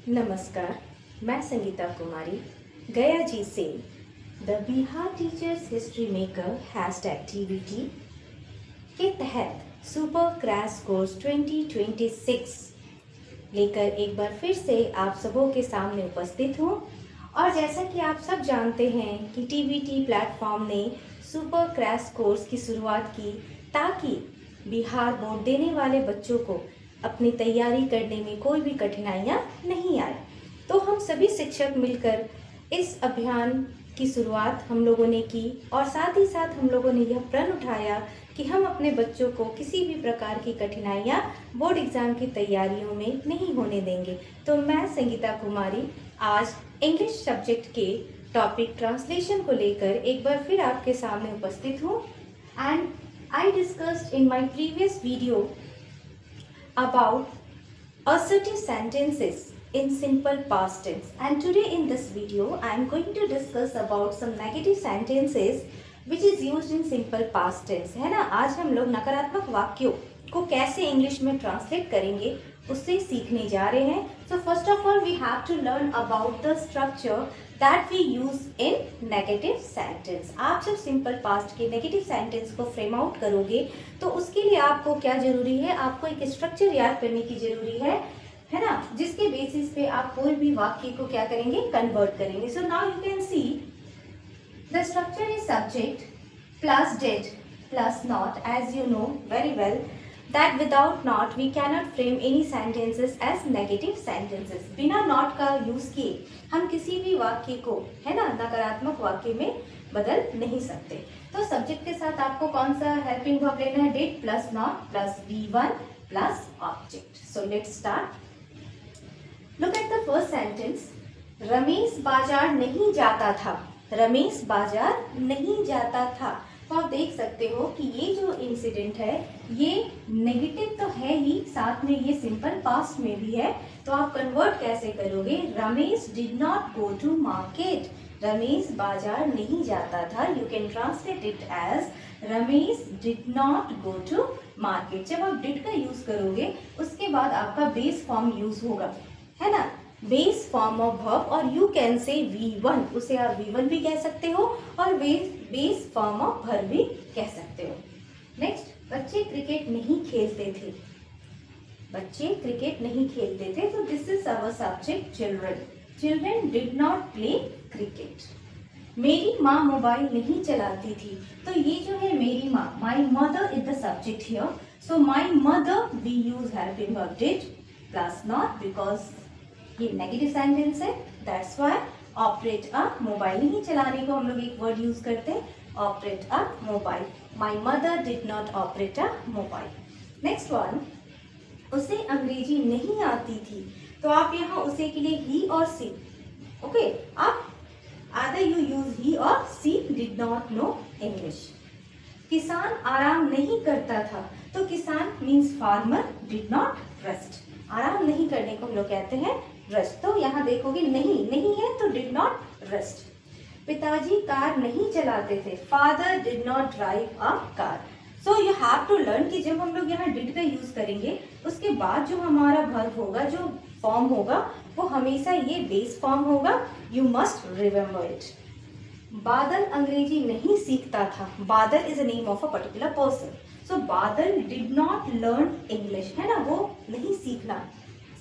नमस्कार, मैं संगीता कुमारी गया जी से the Bihar teachers history maker hashtag TVT के तहत सुपर क्रैश कोर्स 2026 लेकर एक बार फिर से आप सबों के सामने उपस्थित हूँ। और जैसा कि आप सब जानते हैं कि टीवीटी प्लेटफॉर्म ने सुपर क्रैश कोर्स की शुरुआत की ताकि बिहार बोर्ड देने वाले बच्चों को अपनी तैयारी करने में कोई भी कठिनाइयाँ नहीं आए। तो हम सभी शिक्षक मिलकर इस अभियान की शुरुआत हम लोगों ने की और साथ ही साथ हम लोगों ने यह प्रण उठाया कि हम अपने बच्चों को किसी भी प्रकार की कठिनाइयाँ बोर्ड एग्जाम की तैयारियों में नहीं होने देंगे। तो मैं संगीता कुमारी आज इंग्लिश सब्जेक्ट के टॉपिक ट्रांसलेशन को लेकर एक बार फिर आपके सामने उपस्थित हूँ। And I discussed in my previous video about assertive sentences in simple past tense, and today in this video I am going to discuss about some negative sentences which is used in simple past tense। है ना, आज हम लोग नकारात्मक वाक्यों को कैसे English में ट्रांसलेट करेंगे उससे सीखने जा रहे हैं। So first of all we have to learn about the structure that we use in negative sentence. आप जब सिंपल पास्ट के नेगेटिव सेंटेंस को फ्रेम आउट करोगे तो उसके लिए आपको क्या जरूरी है, आपको एक स्ट्रक्चर याद करने की जरूरी है ना, जिसके बेसिस पे आप कोई भी वाक्य को क्या करेंगे, कन्वर्ट करेंगे। So now you can see the structure is subject plus did plus not, as you know very well that without not we cannot frame any sentences as negative sentences। बिना not का use किए हम किसी भी वाक्य को, है ना, नकारात्मक वाक्य में बदल नहीं सकते। तो सब्जेक्ट के साथ आपको कौन सा हेल्पिंग वर्ब लेना है, did plus not plus V1 plus object. So let's start. Look at the first sentence. Ramesh बाजार नहीं जाता था। रमेश बाजार नहीं जाता था। तो आप देख सकते हो कि ये जो इंसिडेंट है ये नेगेटिव तो है ही, साथ में ये सिंपल पास्ट में भी है। तो आप कन्वर्ट कैसे करोगे, Ramesh did not go to market. Ramesh बाजार नहीं जाता था। You can translate it as Ramesh did not go to market. जब आप डिड का यूज करोगे उसके बाद आपका बेस फॉर्म यूज होगा, है ना, बेस फॉर्म ऑफ वर्ब, और यू कैन से V1, उसे आप V1 भी कह सकते हो और बेस फॉर्म ऑफ वर्ब भी कह सकते हो। नेक्स्ट, बच्चे क्रिकेट नहीं खेलते थे। बच्चे क्रिकेट नहीं खेलते थे। तो this is our subject children. Children did not play cricket. मेरी माँ मोबाइल नहीं चलाती थी। तो ये जो है मेरी माँ, my mother is the subject here. So my mother we use helping verb did plus not, because ये नेगेटिव सेंटेंस है, that's why operate a, mobile नहीं चलाने को हम लोग एक वर्ड यूज करते हैं, operate a mobile. My mother did not operate a mobile. Next one, उसे अंग्रेजी नहीं आती थी। तो आप यहाँ उसे के लिए ही और सी, ओके, आप आइदर यू यूज ही और सी डिड नॉट नो इंग्लिश। किसान आराम नहीं करता था। तो किसान means farmer did not rest. आराम नहीं करने को हम लोग कहते हैं रेस्ट। तो यहाँ देखोगे नहीं है तो डिड नॉट रेस्ट। पिताजी कार नहीं चलाते थे। Father did not drive a car. So you have to learn कि जब हम लोग यहाँ डिड का यूज करेंगे उसके बाद जो हमारा वर्ब होगा, जो फॉर्म होगा, वो हमेशा ये बेस फॉर्म होगा। You must remember it. Badal अंग्रेजी नहीं सीखता था। Badal is a name of a particular person. So Badal did not learn English, है ना, वो नहीं सीखना।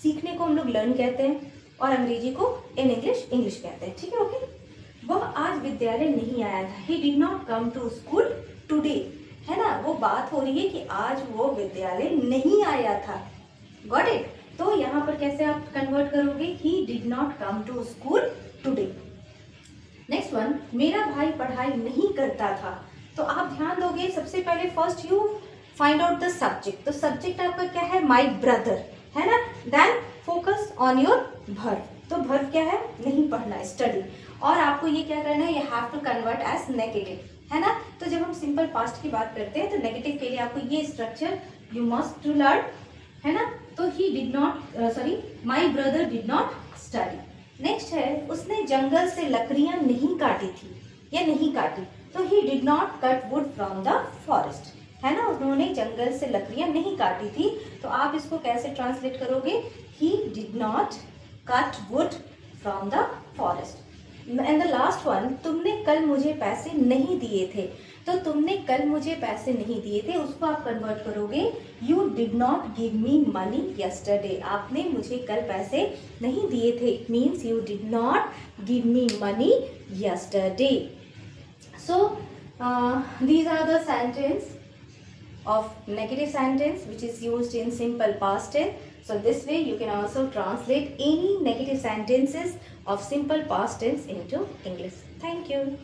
सीखने को हम लोग लर्न कहते हैं और अंग्रेजी को इन इंग्लिश कहते हैं, ठीक है, ओके। वह आज विद्यालय नहीं आया था। He did not come to school today, है ना, वो बात हो रही है कि आज वो विद्यालय नहीं आया था। Got it. तो यहाँ पर कैसे आप कन्वर्ट करोगे, he did not come to school today. Next one, मेरा भाई पढ़ाई नहीं करता था। तो आप ध्यान दोगे, सबसे पहले first you find out the subject. तो सब्जेक्ट आपका क्या है, माय ब्रदर, है ना। Then focus on your verb. तो वर्ब क्या है, नहीं पढ़ना, स्टडी। और आपको ये क्या करना है, you have to convert as negative, है ना। तो जब हम सिंपल पास्ट की बात करते हैं तो नेगेटिव के लिए आपको ये structure you must to learn, है ना। तो he did not my brother did not study. Next है, उसने जंगल से लकड़ियां नहीं काटी थी या नहीं काटी। तो he did not cut wood from the forest, है ना, उन्होंने जंगल से लकड़ियां नहीं काटी थी। तो आप इसको कैसे ट्रांसलेट करोगे, he did not cut wood from the forest. And the last one, तुमने कल मुझे पैसे नहीं दिए थे. तो तुमने कल मुझे पैसे नहीं दिए थे, उसको आप कन्वर्ट करोगे You did not give me money yesterday. आपने मुझे कल पैसे नहीं दिए थे. It means you did not give me money yesterday. So these are the sentence of negative sentence which is used in simple past tense. So this way you can also translate any negative sentences of simple past tense into English. Thank you.